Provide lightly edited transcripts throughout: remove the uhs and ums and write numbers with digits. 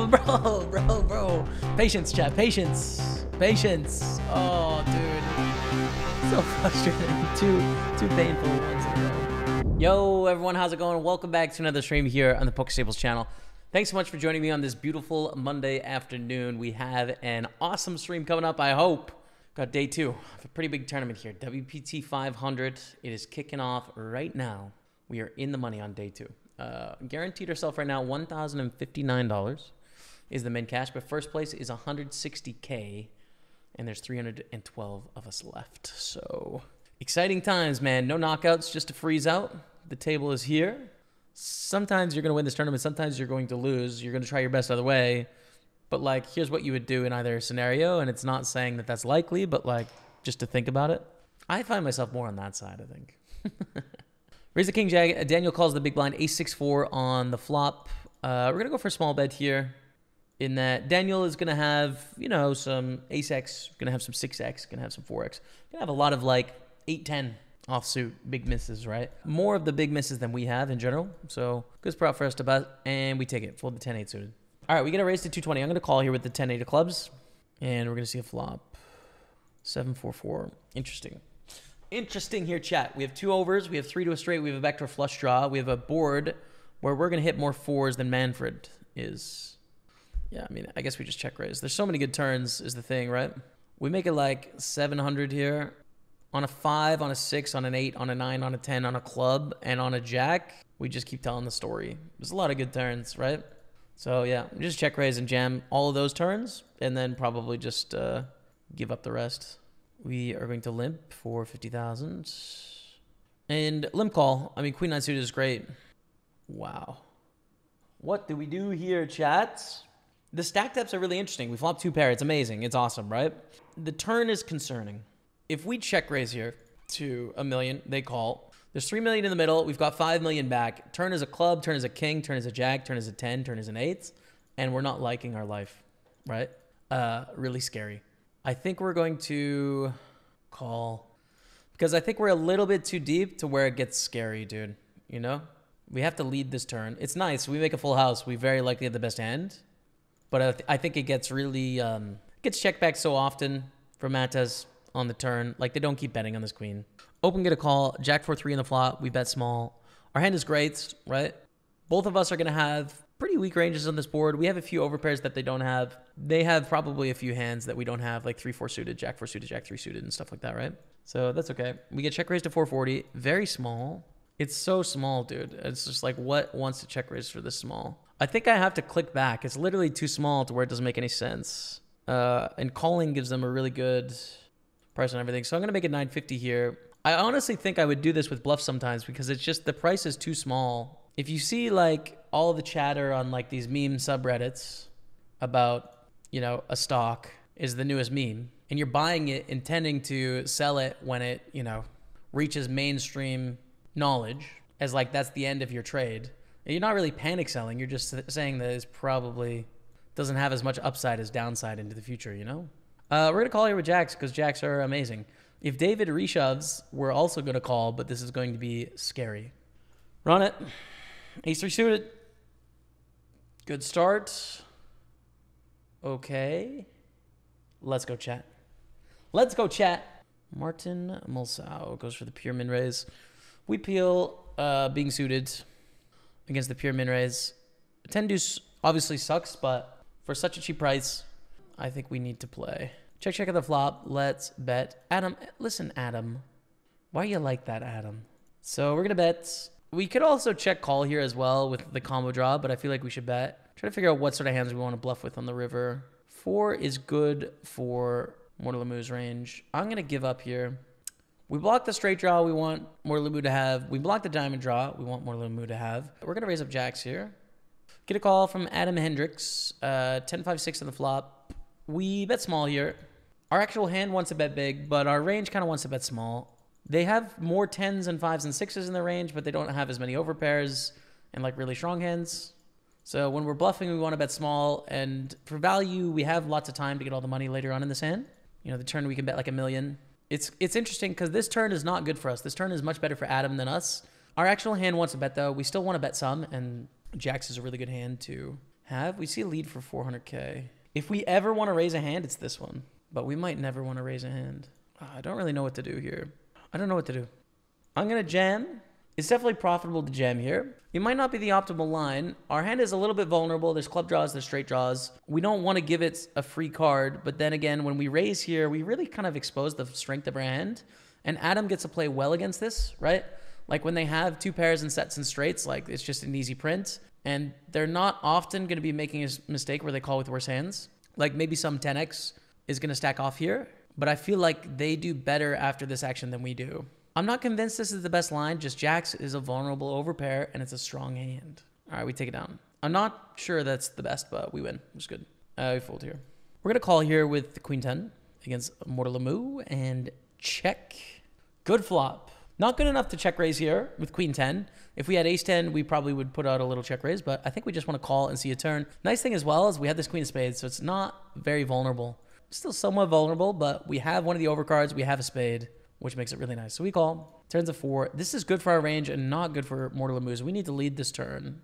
bro. Patience, chat. Patience. Oh, dude. So frustrating. Too painful once in a row. Yo, everyone. How's it going? Welcome back to another stream here on the PokerStaples channel. Thanks so much for joining me on this beautiful Monday afternoon. We have an awesome stream coming up, I hope. Got day 2 of a pretty big tournament here. WPT500. It is kicking off right now. We are in the money on day 2. Guaranteed ourselves right now $1,059 is the min cash, but first place is 160K, and there's 312 of us left. So exciting times, man. No knockouts, just to freeze out. The table is here. Sometimes you're going to win this tournament. Sometimes you're going to lose. You're going to try your best either way. But, like, here's what you would do in either scenario, and it's not saying that that's likely, but, like, just to think about it. I find myself more on that side, I think. Raise the king jag. Daniel calls the big blind ace-6-4 on the flop. We're going to go for a small bet here in that Daniel is going to have, you know, some ace-x, going to have some 6x, going to have some 4x. Going to have a lot of, like, 8-10 offsuit big misses, right? More of the big misses than we have in general. So good spot for us to bet, and we take it. Fold the 10-8 suited. All right, we get a raise to 220. I'm going to call here with the 10-8 of clubs, and we're going to see a flop. 7-4-4. Interesting. Interesting here, chat. We have 2 overs. We have 3 to a straight. We have a backdoor flush draw. We have a board where we're going to hit more 4s than Manfred is. Yeah, I mean, I guess we just check raise. There's so many good turns is the thing, right? We make it like 700 here. On a 5, on a 6, on an 8, on a 9, on a 10, on a club, and on a jack. We just keep telling the story. There's a lot of good turns, right? So, yeah, just check raise and jam all of those turns, and then probably just give up the rest. We are going to limp for 50,000. And limp call. I mean, queen 9 suited is great. Wow. What do we do here, chat? The stack depths are really interesting. We flop 2 pair. It's amazing. It's awesome, right? The turn is concerning. If we check raise here to $1 million, they call. There's 3 million in the middle. We've got 5 million back. Turn is a club, turn is a king, turn is a jack, turn is a 10, turn is an 8. And we're not liking our life, right? Really scary. I think we're going to call because I think we're a little bit too deep to where it gets scary, dude. You know, we have to lead this turn. It's nice. We make a full house. We very likely have the best hand, but I think it gets really gets checked back so often for Mates on the turn. Like, they don't keep betting on this queen. Open, get a call. Jack 4-3 in the flop. We bet small. Our hand is great, right? Both of us are going to have pretty weak ranges on this board. We have a few overpairs that they don't have. They have probably a few hands that we don't have, like 3-4 suited, Jack 4 suited, Jack 3 suited, and stuff like that, right? So that's okay. We get check raise to 440. Very small. It's so small, dude. It's just like, what wants to check raise for this small? I think I have to click back. It's literally too small to where it doesn't make any sense. And calling gives them a really good price on everything. So I'm going to make it 950 here. I honestly think I would do this with bluff sometimes because it's just the price is too small. If you see like all of the chatter on like these meme subreddits about, you know, a stock is the newest meme and you're buying it intending to sell it when it, you know, reaches mainstream knowledge as like that's the end of your trade. And you're not really panic selling. You're just saying that it's probably doesn't have as much upside as downside into the future, you know? We're going to call here with jacks because jacks are amazing. If David reshoves, we're also going to call, but this is going to be scary. Run it. Ace-3 suited. Good start. Okay. Let's go, chat. Let's go, chat. Martin Mulsau goes for the pure min raise. We peel being suited against the pure min raise. 10 deuce obviously sucks, but for such a cheap price, I think we need to play. Check at the flop. Let's bet. Adam, listen, Adam. Why are you like that, Adam? So we're going to bet. We could also check call here as well with the combo draw, but I feel like we should bet. Try to figure out what sort of hands we want to bluff with on the river. 4 is good for Mortal-a-Moo's range. I'm going to give up here. We block the straight draw we want Mortal-a-Moo to have. We block the diamond draw we want Mortal-a-Moo to have. We're going to raise up jacks here. Get a call from Adam Hendricks. 10-5-6 on the flop. We bet small here. Our actual hand wants to bet big, but our range kind of wants to bet small. They have more 10s and 5s and 6s in their range, but they don't have as many overpairs and like really strong hands. So when we're bluffing, we want to bet small. And for value, we have lots of time to get all the money later on in this hand. You know, the turn we can bet like $1 million. It's interesting because this turn is not good for us. This turn is much better for Adam than us. Our actual hand wants to bet though. We still want to bet some, and jacks is a really good hand to Have we see a lead for 400K? If we ever want to raise a hand, it's this one. But we might never want to raise a hand. I don't really know what to do here. I don't know what to do. I'm going to jam. It's definitely profitable to jam here. It might not be the optimal line. Our hand is a little bit vulnerable. There's club draws, there's straight draws. We don't want to give it a free card. But then again, when we raise here, we really kind of expose the strength of our hand. And Adam gets to play well against this, right? Like when they have 2 pairs and sets and straights, like it's just an easy print. And they're not often going to be making a mistake where they call with worse hands. Like maybe some 10x is going to stack off here. But I feel like they do better after this action than we do. I'm not convinced this is the best line. Just jacks is a vulnerable overpair, and it's a strong hand. All right, we take it down. I'm not sure that's the best, but we win, which is good. We fold here. We're going to call here with the queen 10 against Mortalamu and check. Good flop. Not good enough to check raise here with queen 10. If we had ace 10, we probably would put out a little check raise, but I think we just want to call and see a turn. Nice thing as well is we have this queen of spades, so it's not very vulnerable. Still somewhat vulnerable, but we have one of the overcards. We have a spade, which makes it really nice. So we call. Turns a 4. This is good for our range and not good for Mortalamu. We need to lead this turn.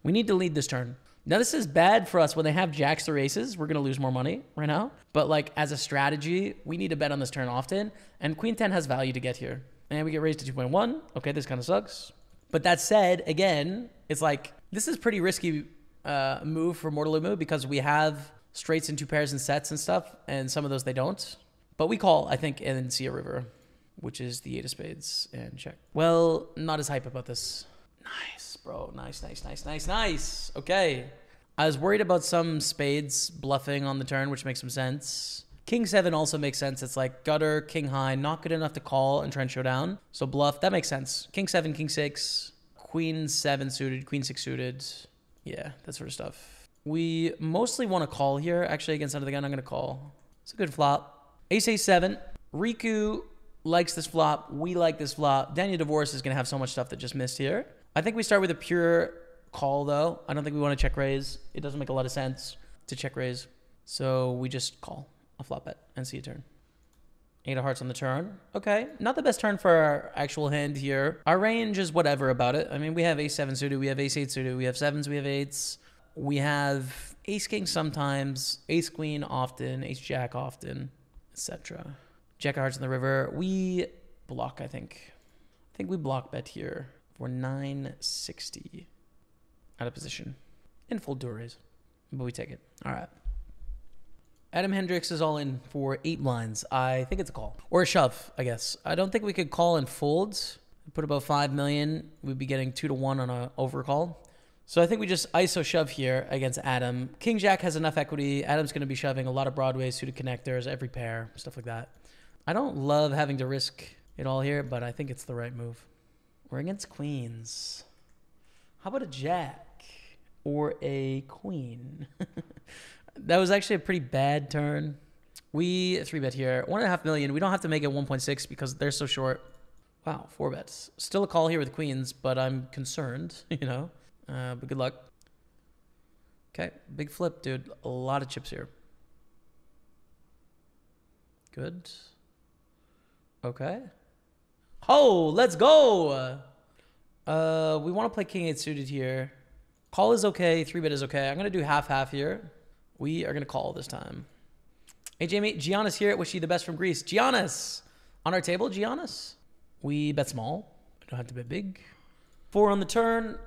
We need to lead this turn. Now, this is bad for us when they have jacks or aces. We're going to lose more money right now. But like as a strategy, we need to bet on this turn often. And queen 10 has value to get here. And we get raised to 2.1. Okay, this kind of sucks. But that said, again, it's like this is pretty risky move for Mortalamu because we have straights and 2 pairs and sets and stuff. And some of those they don't. But we call, I think, and then see a river, which is the 8 of spades and check. Well, not as hype about this. Nice, bro. Nice, nice, nice, nice, nice. Okay. I was worried about some spades bluffing on the turn, which makes some sense. King 7 also makes sense. It's like gutter, king high, not good enough to call and try and show down. So bluff, that makes sense. King 7, king 6, queen 7 suited, queen 6 suited. Yeah, that sort of stuff. We mostly want to call here. Actually, against under the gun, I'm going to call. It's a good flop. Ace A7. Riku likes this flop. We like this flop. Daniel Divorce is going to have so much stuff that just missed here. I think we start with a pure call, though. I don't think we want to check raise. It doesn't make a lot of sense to check raise. So we just call a flop bet and see a turn. 8 of hearts on the turn. Okay, not the best turn for our actual hand here. Our range is whatever about it. I mean, we have ace 7 suited, we have ace 8 suited, we have 7s, we have 8s. We have ace king sometimes, ace queen often, ace jack often, etc. Jack of hearts in the river. We block, I think. I think we block bet here for 960 out of position. In full dual raise. But we take it. All right. Adam Hendricks is all in for 8 blinds. I think it's a call. Or a shove, I guess. I don't think we could call and fold. Put about 5 million. We'd be getting 2 to 1 on an overcall. So I think we just ISO shove here against Adam. King Jack has enough equity. Adam's going to be shoving a lot of Broadway suited connectors, every pair, stuff like that. I don't love having to risk it all here, but I think it's the right move. We're against queens. How about a jack or a queen? That was actually a pretty bad turn. We 3-bet here. 1.5 million. We don't have to make it 1.6 because they're so short. Wow, 4 bets. Still a call here with queens, but I'm concerned, you know. But good luck. Okay, big flip, dude. A lot of chips here. Good. Okay. Oh, let's go. We want to play king 8 suited here. Call is okay. 3-bet is okay. I'm going to do half-half here. We are going to call this time. Hey, Jamie. Giannis here. Wish you the best from Greece. Giannis. On our table, Giannis. We bet small. We don't have to bet big. 4 on the turn.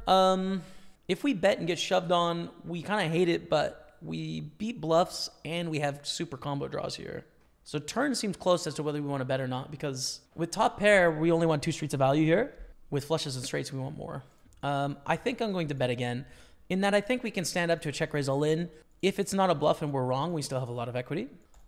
If we bet and get shoved on, we kind of hate it, but we beat bluffs and we have super combo draws here. So turn seems close as to whether we want to bet or not, because with top pair, we only want 2 streets of value here. With flushes and straights, we want more. I think I'm going to bet again, in that I think we can stand up to a check raise all in. If it's not a bluff and we're wrong, we still have a lot of equity.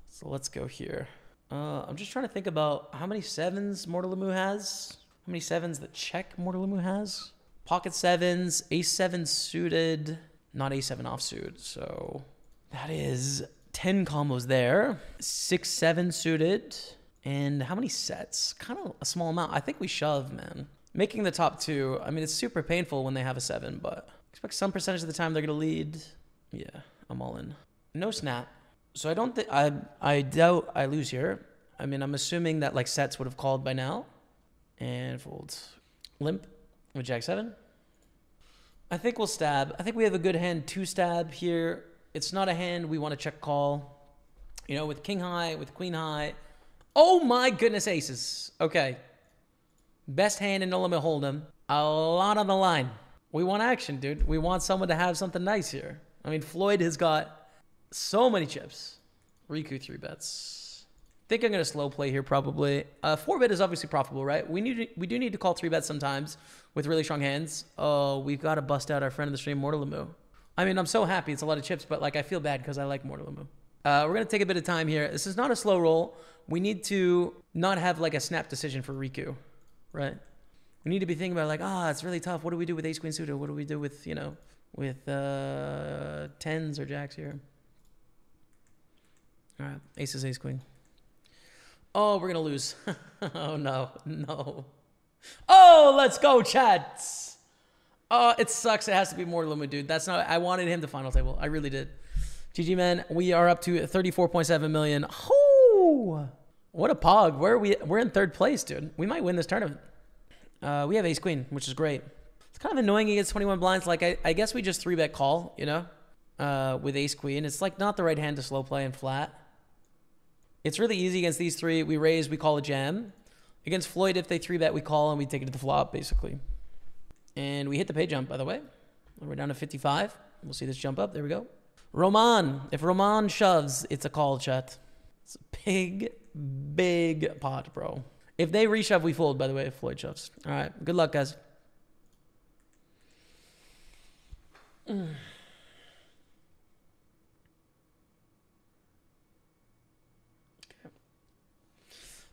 So let's go here. I'm just trying to think about how many 7s Mortalamu has. How many 7s that check Mortalamu has? Pocket 7s, ace 7 suited, not ace 7 offsuit. So that is 10 combos there. 6, 7 suited. And how many sets? Kind of a small amount. I think we shove, man. Making the top 2. I mean, it's super painful when they have a 7, but expect some percentage of the time they're going to lead. Yeah, I'm all in. No snap. So I don't think, I doubt I lose here. I mean, I'm assuming that like sets would have called by now. And fold. Limp with Jack 7. I think we'll stab. I think we have a good hand to stab here. It's not a hand we want to check call. You know, with king high, with queen high. Oh my goodness, aces. Okay. Best hand in no limit hold'em. A lot on the line. We want action, dude. We want someone to have something nice here. I mean, Floyd has got so many chips. Riku 3-bets. Think I'm going to slow play here probably. 4-bet is obviously profitable, right? We do need to call 3-bets sometimes with really strong hands. Oh, we've got to bust out our friend of the stream, Mortalamu. I mean, I'm so happy. It's a lot of chips, but like I feel bad because I like Mortalamu. We're going to take a bit of time here. This is not a slow roll. We need to not have like a snap decision for Riku, right? We need to be thinking about like, it's really tough. What do we do with ace queen suited? What do we do with, you know, with 10s or jacks here? All right, aces, ace queen. Oh, we're going to lose. Oh, no, no. Oh, let's go, chat. Oh, it sucks. It has to be Mortalamu, dude. That's not, I wanted him to final table. I really did. GG, man. We are up to 34.7 million. Oh, what a pog. Where are we? We're in 3rd place, dude. We might win this tournament. We have ace queen, which is great. It's kind of annoying against 21 blinds. Like, I guess we just 3-bet call, you know, with ace queen. It's like not the right hand to slow play and flat. It's really easy against these three. We raise, we call a jam. Against Floyd, if they 3-bet, we call and we take it to the flop, basically. And we hit the pay jump, by the way. We're down to 55. We'll see this jump up. There we go. Roman. If Roman shoves, it's a call, chat. It's a big, big pot, bro. If they reshove, we fold, by the way, if Floyd shoves. All right. Good luck, guys.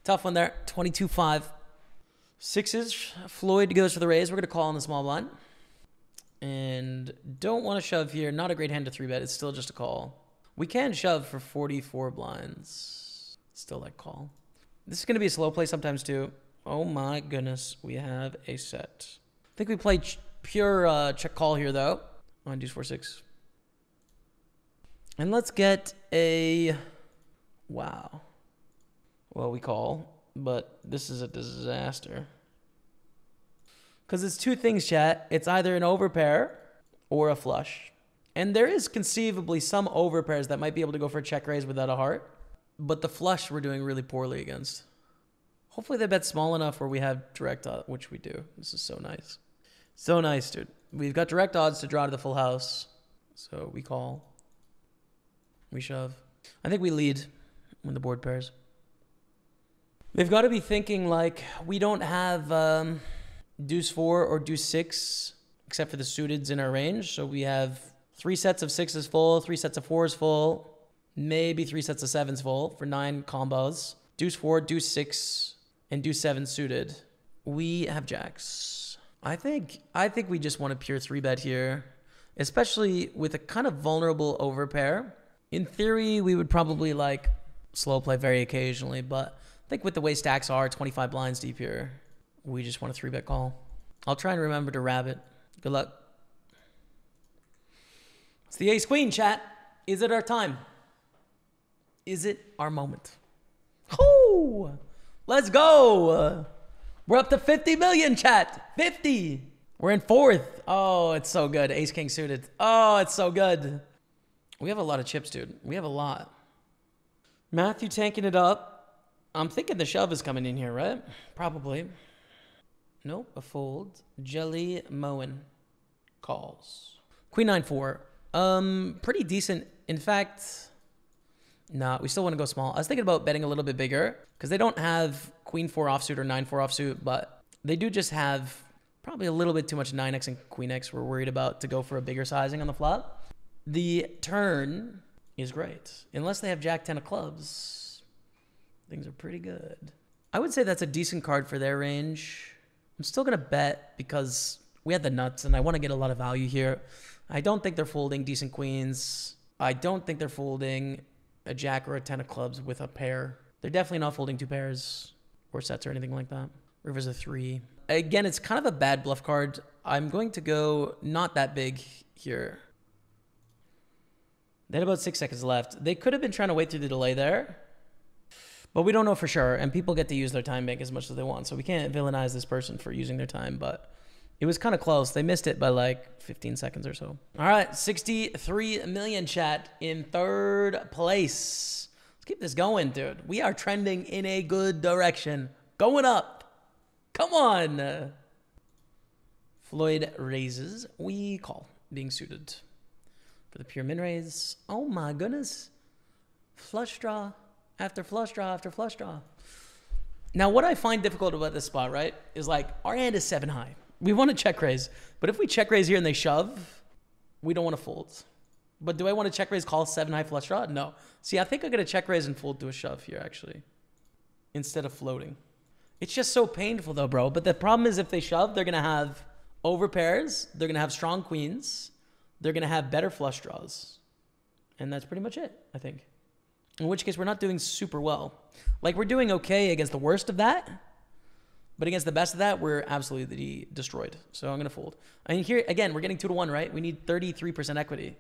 Tough one there. 22-5. Sixes. Floyd goes for the raise. We're going to call on the small blind. And don't want to shove here. Not a great hand to 3-bet. It's still just a call. We can shove for 44 blinds. Still like call. This is going to be a slow play sometimes too. Oh my goodness. We have a set. I think we play pure check call here though. On deuce 4-6. And let's get a... Wow. Well, we call, but this is a disaster. Because it's two things, chat. It's either an overpair or a flush. And there is conceivably some overpairs that might be able to go for a check raise without a heart. But the flush we're doing really poorly against. Hopefully they bet small enough where we have direct odds, which we do. This is so nice. So nice, dude. We've got direct odds to draw to the full house. So we call. We shove. I think we lead when the board pairs. They've got to be thinking like we don't have deuce 4 or deuce 6 except for the suiteds in our range. So we have 3 sets of 6s full, 3 sets of 4s full, maybe 3 sets of 7s full for 9 combos. Deuce 4, deuce 6, and deuce 7 suited. We have jacks. I think we just want a pure 3-bet here, especially with a kind of vulnerable overpair. In theory, we would probably like slow play very occasionally, but I think with the way stacks are, 25 blinds deep here, we just want a 3-bet call. I'll try and remember to rabbit. Good luck. It's the ace queen, chat. Is it our time? Is it our moment? Oh, let's go. We're up to 50 million, chat. 50. We're in 4th. Oh, it's so good. Ace king suited. Oh, it's so good. We have a lot of chips, dude. We have a lot. Matthew tanking it up. I'm thinking the shove is coming in here, right? Probably. Nope, a fold. Jelly Moen calls. Queen 9-4. Pretty decent. In fact, nah, we still want to go small. I was thinking about betting a little bit bigger because they don't have Queen 4 offsuit or 9-4 offsuit, but they do just have probably a little bit too much 9x and Queen X we're worried about to go for a bigger sizing on the flop. The turn is great. Unless they have Jack 10 of clubs, things are pretty good. I would say that's a decent card for their range. I'm still going to bet because we had the nuts and I want to get a lot of value here. I don't think they're folding decent queens. I don't think they're folding a jack or a 10 of clubs with a pair. They're definitely not folding 2 pairs or sets or anything like that. River's a 3. Again, it's kind of a bad bluff card. I'm going to go not that big here. They had about 6 seconds left. They could have been trying to wait through the delay there, but we don't know for sure. And people get to use their time bank as much as they want. So we can't villainize this person for using their time, but It was kind of close. They missed it by like 15 seconds or so. All right, 63 million chat in third place. Let's keep this going, dude. We are trending in a good direction. Going up. Come on. Floyd raises. We call. Being suited. For the pure min raise. Oh my goodness. Flush draw after flush draw after flush draw. Now, what I find difficult about this spot, right, is like our hand is 7 high. We want to check raise, but if we check raise here and they shove, we don't want to fold. But do I want to check raise, call 7 high flush draw? No. See, I think I'm going to check raise and fold to a shove here, actually, instead of floating. It's just so painful, though, bro. But the problem is if they shove, they're going to have over pairs. They're going to have strong queens. They're going to have better flush draws. And that's pretty much it, I think. In which case, we're not doing super well. Like, we're doing okay against the worst of that. But against the best of that, we're absolutely destroyed. So I'm going to fold. I mean, here, again, we're getting 2-1, right? We need 33% equity.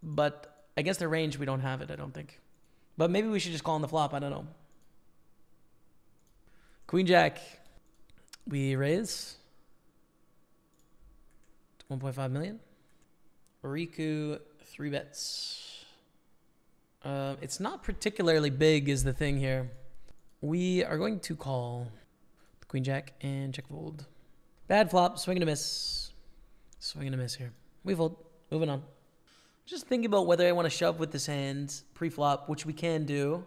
But against their range, we don't have it, I don't think. But maybe we should just call on the flop. I don't know. Queen Jack. We raise. 1.5 million. Riku, 3 bets. It's not particularly big is the thing here. We are going to call the Queen Jack and check fold. Bad flop, swing and a miss. Swing and a miss here. We fold. Moving on. Just thinking about whether I want to shove with this hand pre-flop, which we can do.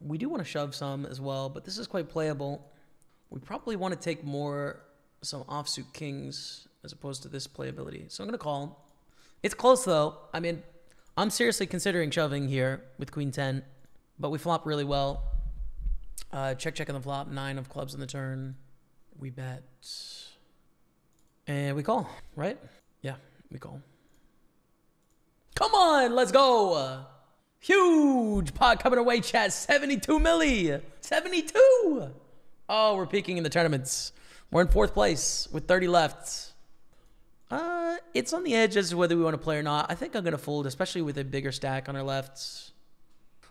We do want to shove some as well, but this is quite playable. We probably want to take more some offsuit kings as opposed to this playability. So I'm going to call. It's close though. I mean, I'm seriously considering shoving here with Queen 10, but we flop really well. Check on the flop. 9 of clubs on the turn. We bet. And we call, right? Yeah, we call. Come on, let's go. Huge pot coming away, chat. 72 milli. 72. Oh, we're peaking in the tournaments. We're in 4th place with 30 left. It's on the edge as to whether we want to play or not. I think I'm going to fold, especially with a bigger stack on our left.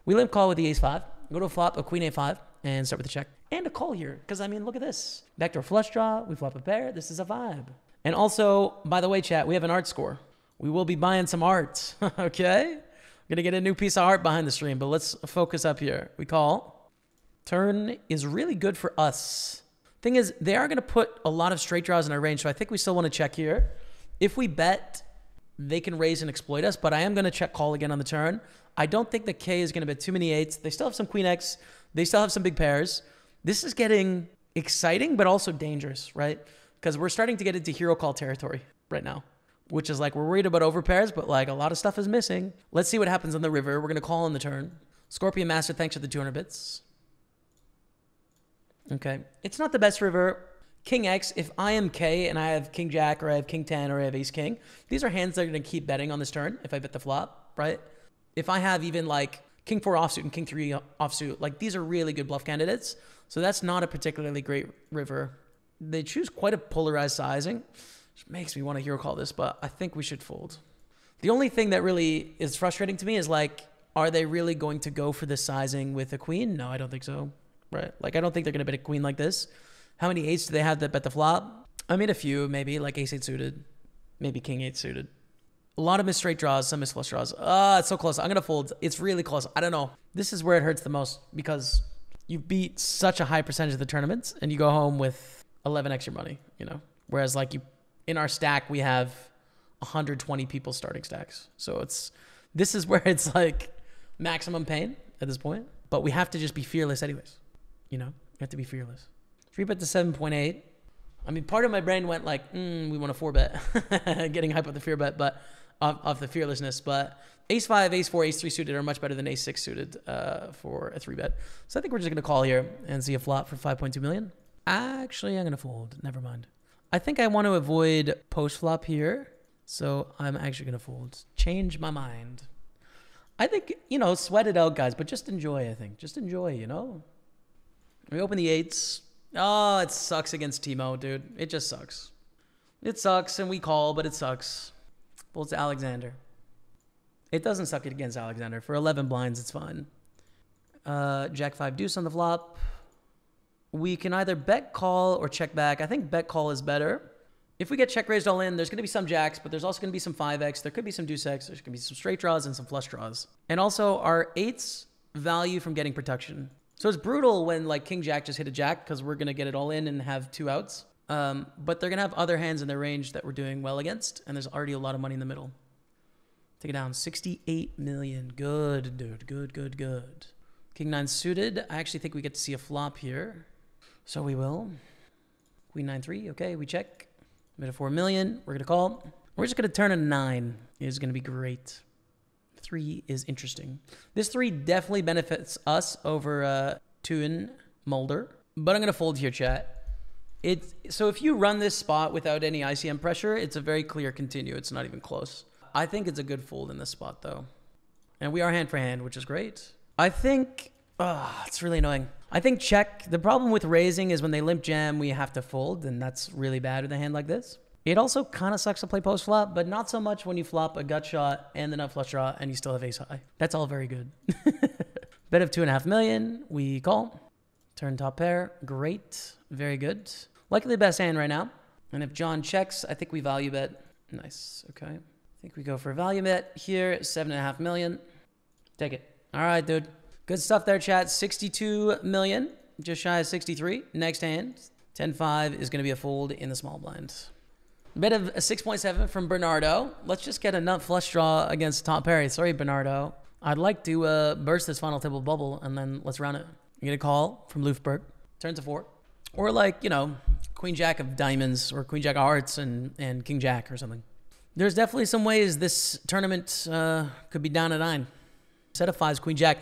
We limp call with the ace-5. Go to a flop, a queen a5, and start with a check. And a call here, because, I mean, look at this. Backdoor flush draw. We flop a pair. This is a vibe. And also, by the way, chat, we have an art score. We will be buying some art, okay? We're going to get a new piece of art behind the stream, but let's focus up here. We call. Turn is really good for us. Thing is, they are going to put a lot of straight draws in our range, so I think we still want to check here. If we bet, they can raise and exploit us, but I am going to check call again on the turn. I don't think the K is going to bet too many 8s. They still have some queen X. They still have some big pairs. This is getting exciting, but also dangerous, right? Because we're starting to get into hero call territory right now, which is like we're worried about overpairs, but like a lot of stuff is missing. Let's see what happens on the river. We're going to call on the turn. Scorpion Master, thanks for the 200 bits. Okay. It's not the best river. King X, if I am K and I have King Jack or I have King 10 or I have Ace King, these are hands that are going to keep betting on this turn if I bet the flop, right? If I have even like King 4 offsuit and King 3 offsuit, like these are really good bluff candidates. So that's not a particularly great river. They choose quite a polarized sizing, which makes me want to hero call this, but I think we should fold. The only thing that really is frustrating to me is like, are they really going to go for this sizing with a queen? No, I don't think so, right? Like, I don't think they're going to bet a queen like this. How many 8s do they have that bet the flop? I mean, a few, maybe, like Ace 8 suited, maybe King 8 suited. A lot of missed straight draws, some missed flush draws. It's so close. I'm going to fold. It's really close. I don't know. This is where it hurts the most because you beat such a high percentage of the tournaments and you go home with 11x your money, you know? Whereas, like, in our stack, we have 120 people starting stacks. So this is where it's like maximum pain at this point. But we have to just be fearless anyways. You know, we have to be fearless. 3-bet to 7.8. I mean, part of my brain went like, we want to 4-bet. Getting hype with the fear bet, but off the fearlessness. But Ace 5, Ace 4, Ace 3 suited are much better than Ace 6 suited for a 3-bet. So I think we're just going to call here and see a flop for 5.2 million. Actually, I'm going to fold. Never mind. I think I want to avoid post-flop here. So I'm actually going to fold. Change my mind. I think, you know, sweat it out, guys, but just enjoy, I think. Just enjoy, you know? We open the 8s. Oh, it sucks against Timo, dude. It just sucks. It sucks, and we call, but it sucks. Folds to Alexander. It doesn't suck against Alexander. For 11 blinds, it's fine. Jack 5 deuce on the flop. We can either bet call or check back. I think bet call is better. If we get check raised all in, there's going to be some jacks, but there's also going to be some 5x. There could be some deuce x. There's going to be some straight draws and some flush draws. And also our eights value from getting protection. So it's brutal when like king jack just hit a jack because we're going to get it all in and have 2 outs. But they're going to have other hands in their range that we're doing well against. And there's already a lot of money in the middle. Take it down. 68 million. Good, dude. Good, good, good. King 9 suited. I actually think we get to see a flop here. So we will. Queen 9-3. Okay, we check. Mid of 4 million. We're going to call. We're just going to turn a 9. It's going to be great. 3 is interesting. This 3 definitely benefits us over Tuin Mulder. But I'm going to fold here, chat. So if you run this spot without any ICM pressure, it's a very clear continue. It's not even close. I think it's a good fold in this spot, though. And we are hand for hand, which is great. I think... it's really annoying. I think check. The problem with raising is when they limp jam, we have to fold, and that's really bad with a hand like this. It also kind of sucks to play post flop, but not so much when you flop a gut shot and the nut flush draw and you still have ace high. That's all very good. Bet of 2.5 million. We call. Turn top pair. Great. Very good. Likely the best hand right now. And if John checks, I think we value bet. Nice. Okay. I think we go for a value bet here. 7.5 million. Take it. All right, dude. Good stuff there, chat. 62 million. Just shy of 63. Next hand. 10-5 is going to be a fold in the small blind. Bet of a 6.7 from Bernardo. Let's just get a nut flush draw against top pair. Sorry, Bernardo. I'd like to burst this final table bubble, and then let's run it. You get a call from Lufberg. Turn to 4. Or like, you know, queen jack of diamonds or queen jack of hearts and king jack or something. There's definitely some ways this tournament could be down a 9. Set of 5s, queen jack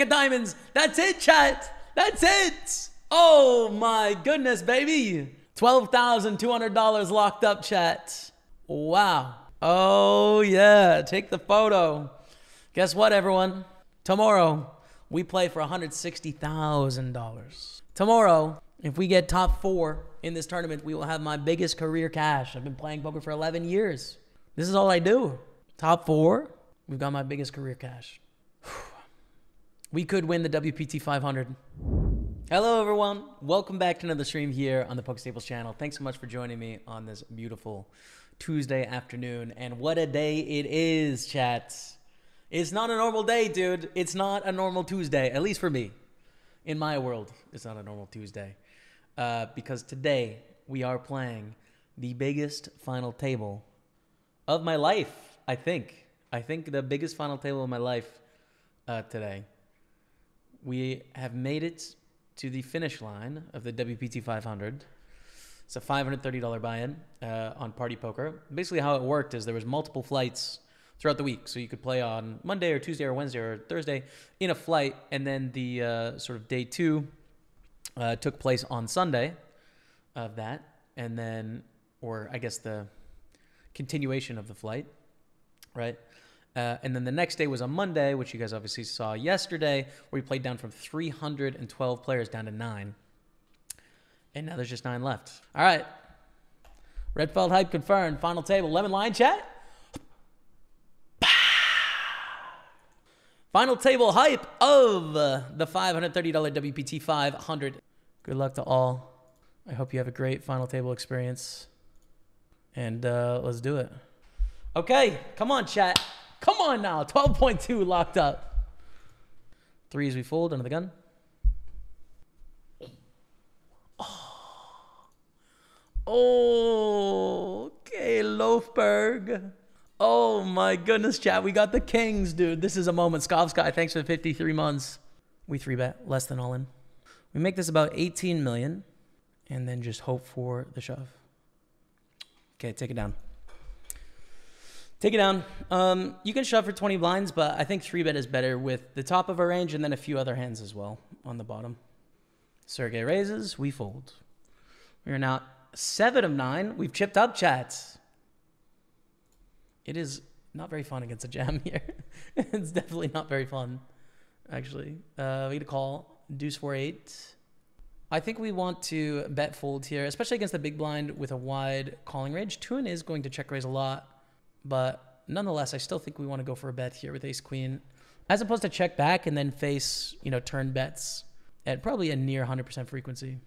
of diamonds. That's it, chat. That's it. Oh my goodness, baby. $12,200 locked up, chat. Wow. Oh yeah, take the photo. Guess what, everyone? Tomorrow, we play for $160,000. Tomorrow, if we get top 4 in this tournament, we will have my biggest career cash. I've been playing poker for 11 years. This is all I do. Top 4, we've got my biggest career cash. We could win the WPT500. Hello, everyone. Welcome back to another stream here on the PokerStaples channel. Thanks so much for joining me on this beautiful Tuesday afternoon. And what a day it is, chat. It's not a normal day, dude. It's not a normal Tuesday, at least for me. In my world, it's not a normal Tuesday. Because today, we are playing the biggest final table of my life, I think. I think the biggest final table of my life today. We have made it to the finish line of the WPT500. It's a $530 buy-in on Party Poker. Basically how it worked is there was multiple flights throughout the week. So you could play on Monday or Tuesday or Wednesday or Thursday in a flight. And then the sort of day 2 took place on Sunday of that. And then, or I guess the continuation of the flight, right? And then the next day was a Monday, which you guys obviously saw yesterday, where we played down from 312 players down to 9. And now there's just 9 left. All right. Redfeld hype confirmed. Final table. Lemon line chat. Final table hype of the $530 WPT 500. Good luck to all. I hope you have a great final table experience. And let's do it. Okay. Come on, chat. Come on now. 12.2 locked up. 3 as we fold under the gun. Oh, okay, Lofberg. Oh my goodness, chat. We got the kings, dude. This is a moment. Skovsky, thanks for the 53 months. We 3-bet, less than all in. We make this about 18 million and then just hope for the shove. Okay, take it down. Take it down. You can shove for 20 blinds, but I think 3-bet is better with the top of our range and then a few other hands as well on the bottom. Sergey raises, we fold. We are now 7 of 9. We've chipped up, chats. It is not very fun against a jam here. It's definitely not very fun, actually. We get a call. Deuce 4-8. I think we want to bet fold here, especially against the big blind with a wide calling range. Tuin is going to check raise a lot, but nonetheless, I still think we want to go for a bet here with ace-queen, as opposed to check back and then face, you know, turn bets at probably a near 100% frequency.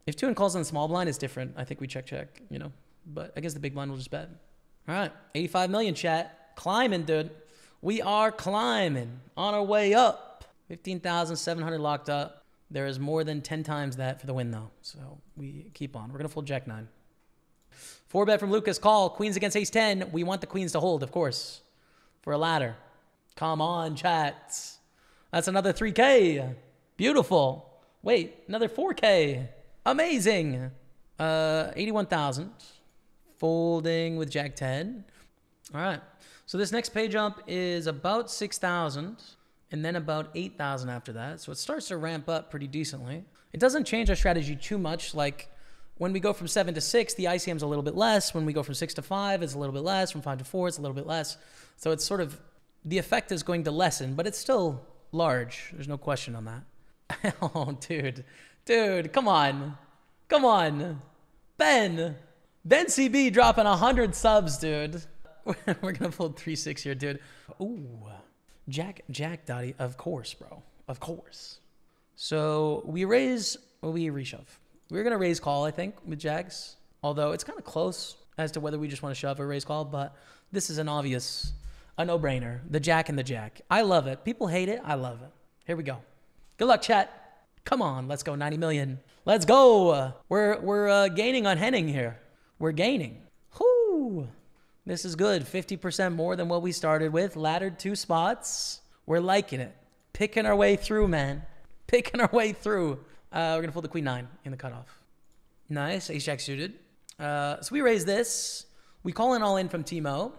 If Tuin calls on the small blind, it's different. I think we check, you know. but I guess the big blind will just bet. All right, 85 million, chat. Climbing, dude. We are climbing on our way up. 15,700 locked up. There is more than 10 times that for the win, though. So we keep on. We're going to fold Jack 9. 4-bet from Lucas. Call. Queens against Ace 10. We want the queens to hold, of course, for a ladder. Come on, chat. That's another 3K. Beautiful. Wait, another 4K. Amazing. 81,000. Folding with Jack 10. All right. So this next pay jump is about 6,000 and then about 8,000 after that. So it starts to ramp up pretty decently. It doesn't change our strategy too much. Like when we go from 7 to 6, the ICM's a little bit less. When we go from 6 to 5, it's a little bit less. From 5 to 4, it's a little bit less. So it's sort of, the effect is going to lessen, but it's still large. There's no question on that. Oh, dude. Dude, come on. Come on. Ben CB dropping 100 subs, dude. We're going to fold 3-6 here, dude. Ooh. Jack, Dottie. Of course, bro. Of course. So we raise, or we reshove. We're going to raise call, I think, with Jacks. Although it's kind of close as to whether we just want to shove or raise call. But this is an obvious, a no-brainer. The Jack and the Jack. I love it. People hate it. I love it. Here we go. Good luck, chat. Come on. Let's go. 90 million. Let's go. We're gaining on Henning here. We're gaining. Whoo. This is good. 50% more than what we started with. Laddered 2 spots. We're liking it. Picking our way through, man. Picking our way through. We're going to fold the queen 9 in the cutoff. Nice. Ace Jack suited. So we raise this. We call in all in from Timo.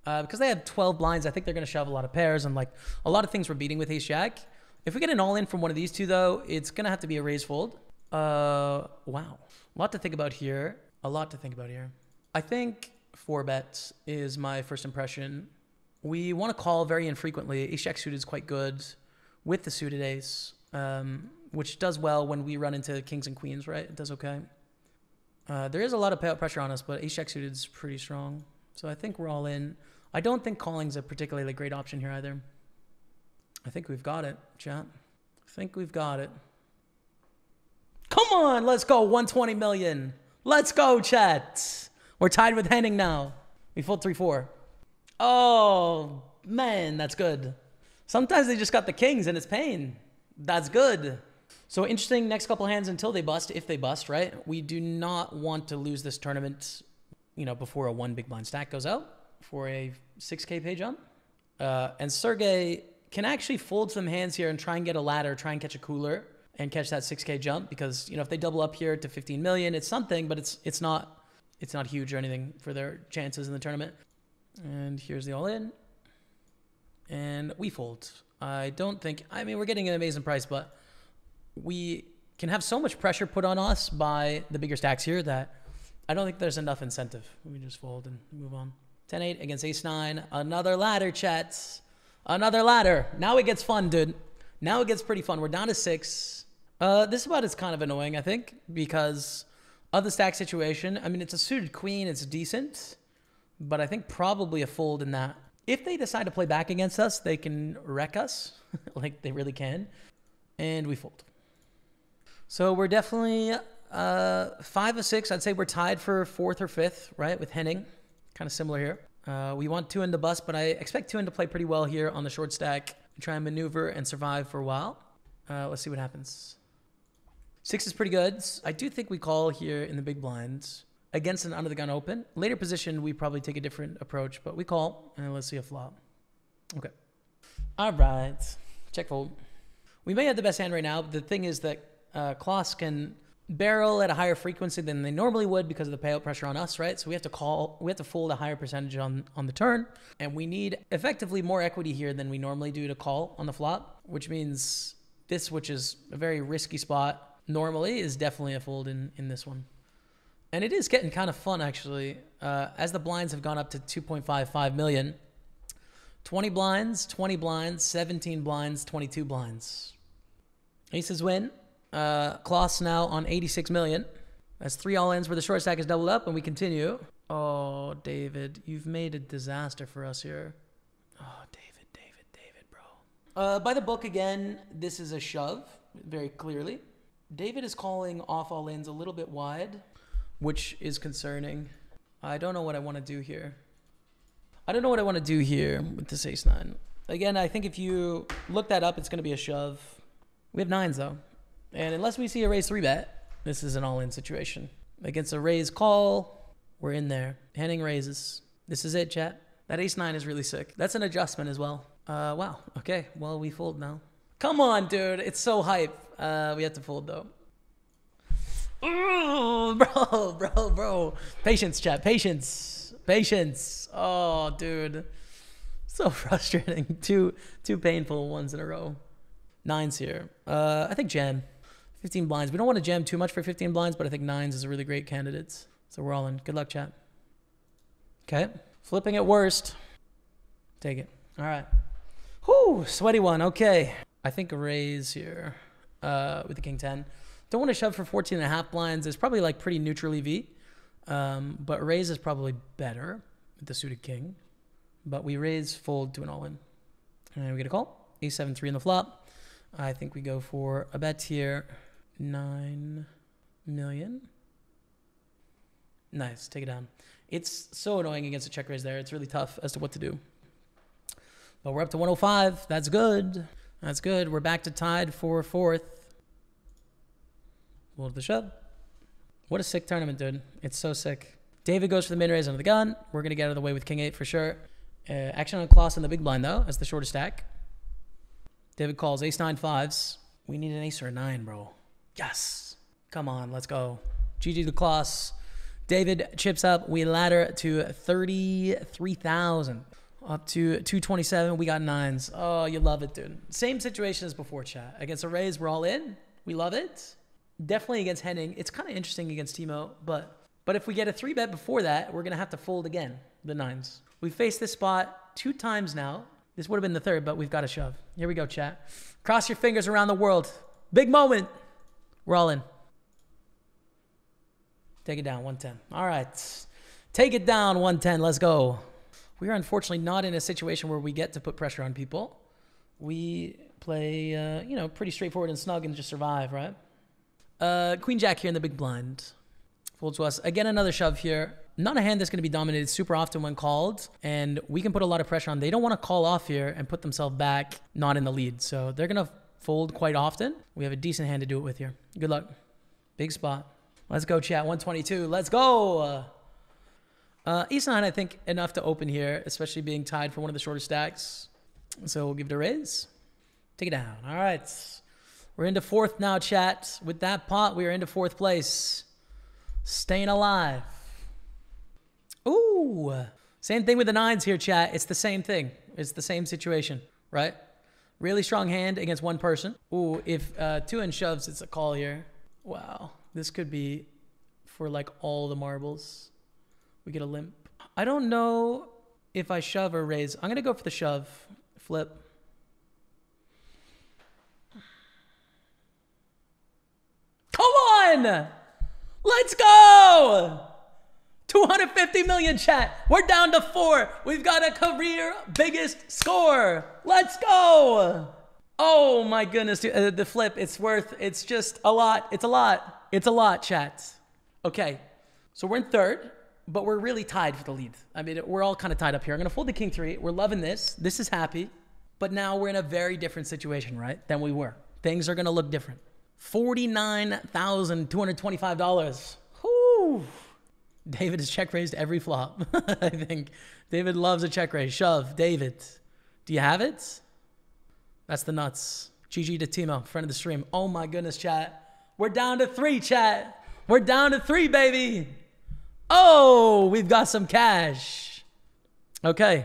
Because they have 12 blinds, I think they're going to shove a lot of pairs. And like a lot of things we're beating with Ace Jack. If we get an all in from one of these two, though, it's going to have to be a raise fold. Wow. A lot to think about here. A lot to think about here. I think 4-bet is my first impression. We want to call very infrequently. Ace Jack suited is quite good with the suited ace, which does well when we run into kings and queens, right? It does okay. There is a lot of payout pressure on us, but Ace Jack suited is pretty strong. So I think we're all in. I don't think calling's a particularly great option here either. I think we've got it, chat. I think we've got it. Come on, let's go. 120 million. Let's go, chat. We're tied with Henning now. We fold 3-4. Oh, man, that's good. Sometimes they just got the kings and it's pain. That's good. So interesting next couple hands until they bust, if they bust, right? We do not want to lose this tournament, you know, before a 1 big blind stack goes out for a 6K pay jump. And Sergey can actually fold some hands here and try and get a ladder, try and catch a cooler and catch that 6K jump because, you know, if they double up here to 15 million, it's something, but it's not huge or anything for their chances in the tournament. And here's the all-in. And we fold. I don't think... I mean, we're getting an amazing price, but we can have so much pressure put on us by the bigger stacks here that I don't think there's enough incentive. We just fold and move on. 10-8 against Ace-9. Another ladder, chats. Another ladder. Now it gets fun, dude. Now it gets pretty fun. We're down to 6. This spot is kind of annoying, I think, because... of the stack situation. I mean, it's a suited queen. It's decent. But I think probably a fold in that. If they decide to play back against us, they can wreck us. Like, they really can. And we fold. So we're definitely 5 of 6. I'd say we're tied for 4th or 5th, right? With Henning. Kind of similar here. We want 2 in to bust, but I expect 2 in to play pretty well here on the short stack. Try and maneuver and survive for a while. Let's see what happens. 6 is pretty good. I do think we call here in the big blinds against an under the gun open. Later position, we probably take a different approach, but we call and let's see a flop. Okay. All right. Check fold. We may have the best hand right now. But the thing is that Klaus can barrel at a higher frequency than they normally would because of the payout pressure on us, right? So we have to call, we have to fold a higher percentage on the turn. And we need effectively more equity here than we normally do to call on the flop, which means this, which is a very risky spot, normally is definitely a fold in this one. And it is getting kind of fun, actually, as the blinds have gone up to 2.55 million. 20 blinds, 20 blinds, 17 blinds, 22 blinds. Aces win. Klaus now on 86 million. That's 3 all-ins where the short stack is doubled up, and we continue. Oh, David, you've made a disaster for us here. Oh, David, bro. By the book again, this is a shove, very clearly. David is calling off all-ins a little bit wide, which is concerning. I don't know what I want to do here. I don't know what I want to do here with this ace-9. Again, I think if you look that up, it's going to be a shove. We have 9s, though. And unless we see a raise 3-bet, this is an all-in situation. Against a raise call, we're in there. Henning raises. This is it, chat. That ace-9 is really sick. That's an adjustment as well. Wow. Okay. Well, we fold now. Come on, dude. It's so hype. We have to fold, though. Ooh, bro. Patience, chat. Patience. Oh, dude. So frustrating. Two painful ones in a row. 9s here. I think jam. 15 blinds. We don't want to jam too much for 15 blinds, but I think 9s is a really great candidate. So we're all in. Good luck, chat. Okay. Flipping at worst. Take it. All right. Whew, sweaty one. Okay. I think a raise here with the king 10. Don't want to shove for 14.5 blinds. It's probably like pretty neutral EV. But raise is probably better with the suited king. But we raise fold to an all-in. And we get a call. A7-3 in the flop. I think we go for a bet here. 9 million. Nice. Take it down. It's so annoying against a check raise there. It's really tough as to what to do. But we're up to 105. That's good. That's good. We're back to tied for 4th. Fold the shove. What a sick tournament, dude. It's so sick. David goes for the min raise under the gun. We're going to get out of the way with king 8 for sure. Action on Kloss in the big blind, though, as the shortest stack. David calls ace-9 5s. We need an ace or a 9, bro. Yes. Come on, let's go. GG to Kloss. David chips up. We ladder to 33,000. Up to 227. We got 9s. Oh, you love it, dude. Same situation as before, chat. Against a raise, we're all in. We love it. Definitely against Henning. It's kind of interesting against Timo, but if we get a 3-bet before that, we're going to have to fold again, the 9s. We faced this spot 2 times now. This would have been the 3rd, but we've got to shove. Here we go, chat. Cross your fingers around the world. Big moment. We're all in. Take it down, 110. All right. Take it down, 110. Let's go. We are unfortunately not in a situation where we get to put pressure on people. We play, pretty straightforward and snug and just survive, right? Queen Jack here in the big blind. Fold to us. Again, another shove here. Not a hand that's going to be dominated super often when called, and we can put a lot of pressure on. They don't want to call off here and put themselves back not in the lead, so they're going to fold quite often. We have a decent hand to do it with here. Good luck. Big spot. Let's go, chat. 122. Let's go. Ace-9, I think, enough to open here, especially being tied for one of the shorter stacks. So we'll give it a raise. Take it down. All right. We're into 4th now, chat. With that pot, we are into 4th place. Staying alive. Ooh. Same thing with the 9s here, chat. It's the same thing. It's the same situation, right? Really strong hand against one person. Ooh, if 2 shoves, it's a call here. Wow. This could be for like all the marbles. We get a limp. I don't know if I shove or raise. I'm going to go for the shove. Flip. Come on! Let's go! 250 million, chat. We're down to 4. We've got a career biggest score. Let's go! Oh my goodness, dude. The flip, it's just a lot. It's a lot, chat. Okay, so we're in 3rd. But we're really tied for the lead. I mean, we're all kind of tied up here. I'm going to fold the king 3. We're loving this. This is happy. But now we're in a very different situation, right, than we were. Things are going to look different. $49,225. Whoo! David has check raised every flop. I think David loves a check raise. Shove. David. Do you have it? That's the nuts. GG to Timo, friend of the stream. Oh, my goodness, chat. We're down to 3, chat. We're down to 3, baby. Oh, we've got some cash. Okay.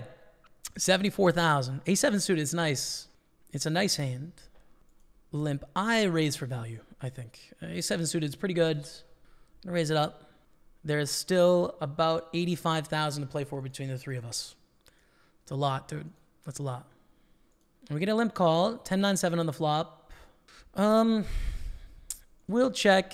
74,000. A7 suited is nice. It's a nice hand. Limp. I raise for value, I think. A7 suited is pretty good. I'm going to raise it up. There's still about 85,000 to play for between the 3 of us. It's a lot, dude. That's a lot. And we get a limp call. 10-9-7 on the flop. We'll check.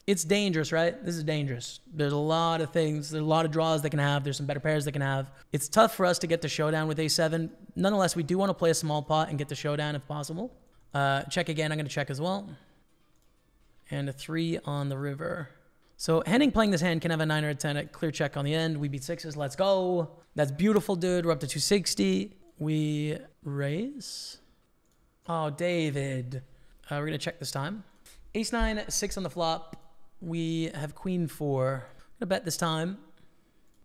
It's dangerous, right? This is dangerous. There's a lot of things. There's a lot of draws they can have. There's some better pairs they can have. It's tough for us to get to showdown with A7. Nonetheless, we do want to play a small pot and get to showdown if possible. Check again. I'm going to check as well. And a 3 on the river. So Henning playing this hand can have a 9 or a 10 at clear check on the end. We beat sixes. Let's go. That's beautiful, dude. We're up to 260. We raise. Oh, David. We're going to check this time. Ace 9, 6 on the flop. We have queen 4. I'm going to bet this time.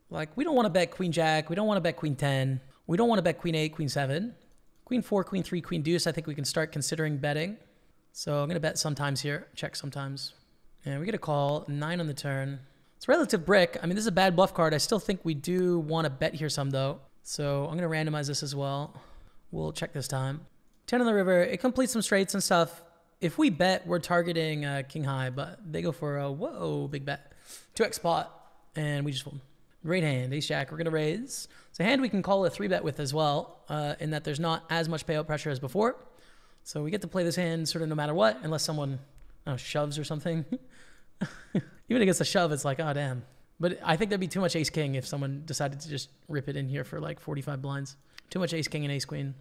Like, we don't want to bet queen jack. We don't want to bet queen 10. We don't want to bet queen 8, queen 7. Queen 4, queen 3, queen deuce. I think we can start considering betting. So I'm going to bet sometimes here. Check sometimes. And we get a call. 9 on the turn. It's relative brick. I mean, this is a bad bluff card. I still think we do want to bet here some, though. So I'm going to randomize this as well. We'll check this time. 10 on the river. It completes some straights and stuff. If we bet, we're targeting king high, but they go for a, whoa, big bet. 2x pot, and we just fold. Great hand. Ace jack. We're going to raise. It's a hand we can call a 3-bet with as well, in that there's not as much payout pressure as before. So we get to play this hand sort of no matter what, unless someone shoves or something. Even against a shove, it's like, oh, damn. But I think there'd be too much ace-king if someone decided to just rip it in here for like 45 blinds. Too much ace-king and ace-queen.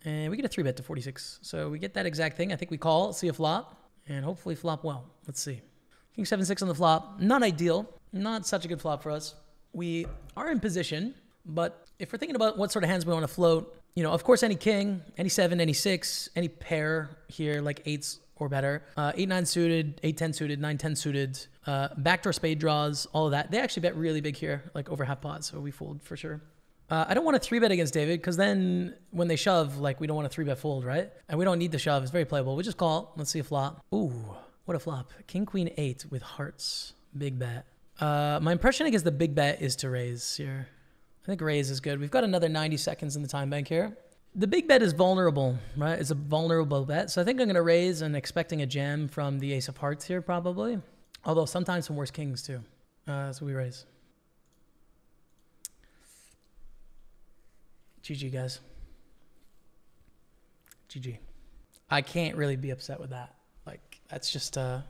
And we get a 3-bet to 46. So we get that exact thing. I think we call, see a flop, and hopefully flop well. Let's see. King 7-6 on the flop. Not ideal. Not such a good flop for us. We are in position, but if we're thinking about what sort of hands we want to float, you know, of course, any king, any 7, any 6, any pair here, like 8s or better. 8-9 suited, 8-10 suited, 9-10 suited, backdoor spade draws, all of that. They actually bet really big here, like over half pot, so we fold for sure. I don't want to 3-bet against David, because then when they shove, like, we don't want to 3-bet fold, right? And we don't need the shove. It's very playable. We just call. Let's see a flop. Ooh, what a flop. King, queen, 8 with hearts. Big bet. My impression against the big bet is to raise here. I think raise is good. We've got another 90 seconds in the time bank here. The big bet is vulnerable, right? It's a vulnerable bet. So I think I'm going to raise and expecting a jam from the ace of hearts here, probably. Although sometimes some worse kings, too. So we raise. GG, guys. GG. I can't really be upset with that. Like, that's just, I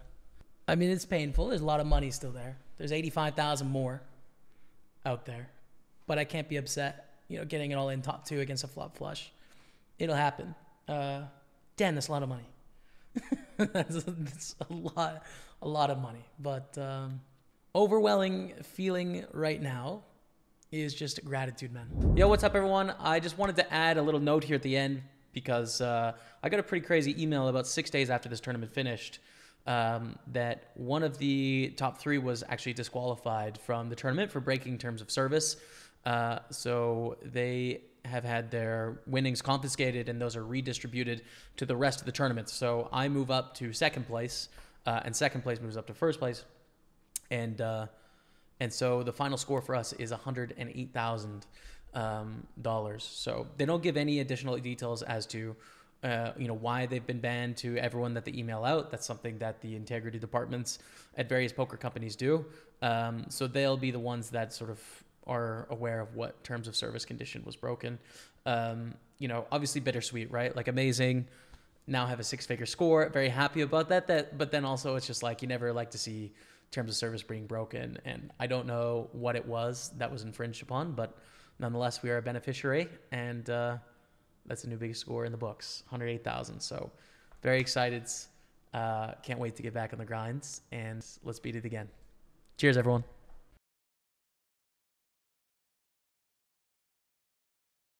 mean, it's painful. There's a lot of money still there. There's 85,000 more out there. But I can't be upset, you know, getting it all in top 2 against a flop flush. It'll happen. Damn, that's a lot of money. that's a lot of money. But overwhelming feeling right now is just gratitude, man. Yo, what's up, everyone? I just wanted to add a little note here at the end because I got a pretty crazy email about 6 days after this tournament finished that one of the top 3 was actually disqualified from the tournament for breaking terms of service. So they have had their winnings confiscated and those are redistributed to the rest of the tournament. So I move up to second place and second place moves up to first place. And so the final score for us is $108,000. So they don't give any additional details as to, you know, why they've been banned to everyone that they email out. That's something that the integrity departments at various poker companies do. So they'll be the ones that sort of are aware of what terms of service condition was broken. You know, obviously bittersweet, right? Like amazing. Now have a 6-figure score. Very happy about that. But then also it's just like you never like to see terms of service being broken. And I don't know what it was that was infringed upon, but nonetheless, we are a beneficiary. And that's a new big score in the books, 108,000. So very excited. Can't wait to get back on the grinds and let's beat it again. Cheers, everyone.